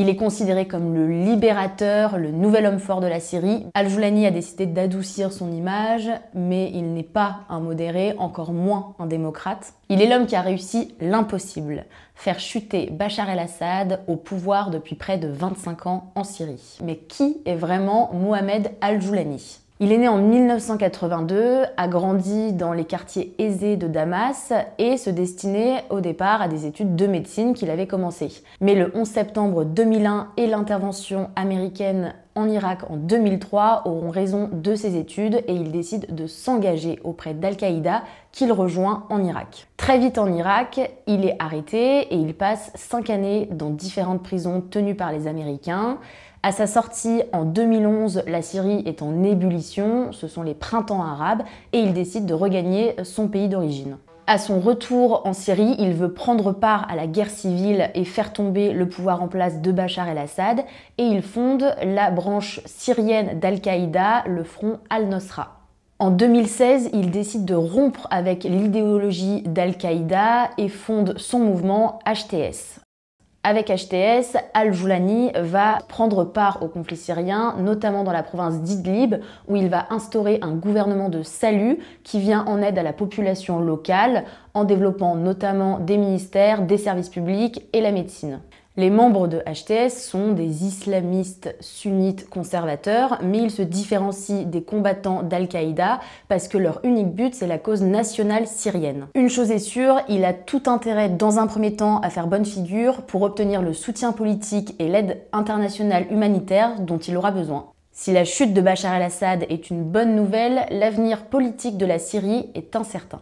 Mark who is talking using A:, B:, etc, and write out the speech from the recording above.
A: Il est considéré comme le libérateur, le nouvel homme fort de la Syrie. Al-Joulani a décidé d'adoucir son image, mais il n'est pas un modéré, encore moins un démocrate. Il est l'homme qui a réussi l'impossible, faire chuter Bachar el-Assad au pouvoir depuis près de 25 ans en Syrie. Mais qui est vraiment Mohamed Al-Joulani ? Il est né en 1982, a grandi dans les quartiers aisés de Damas et se destinait au départ à des études de médecine qu'il avait commencées. Mais le 11 septembre 2001 et l'intervention américaine en Irak en 2003 auront raison de ses études et il décide de s'engager auprès d'Al-Qaïda qu'il rejoint en Irak. Très vite en Irak, il est arrêté et il passe 5 années dans différentes prisons tenues par les Américains. À sa sortie en 2011, la Syrie est en ébullition, ce sont les printemps arabes, et il décide de regagner son pays d'origine. À son retour en Syrie, il veut prendre part à la guerre civile et faire tomber le pouvoir en place de Bachar el-Assad, et il fonde la branche syrienne d'Al-Qaïda, le front Al-Nosra. En 2016, il décide de rompre avec l'idéologie d'Al-Qaïda et fonde son mouvement HTS. Avec HTS, Al-Joulani va prendre part au conflit syrien, notamment dans la province d'Idlib, où il va instaurer un gouvernement de salut qui vient en aide à la population locale, en développant notamment des ministères, des services publics et la médecine. Les membres de HTS sont des islamistes sunnites conservateurs, mais ils se différencient des combattants d'Al-Qaïda parce que leur unique but, c'est la cause nationale syrienne. Une chose est sûre, il a tout intérêt dans un premier temps à faire bonne figure pour obtenir le soutien politique et l'aide internationale humanitaire dont il aura besoin. Si la chute de Bachar el-Assad est une bonne nouvelle, l'avenir politique de la Syrie est incertain.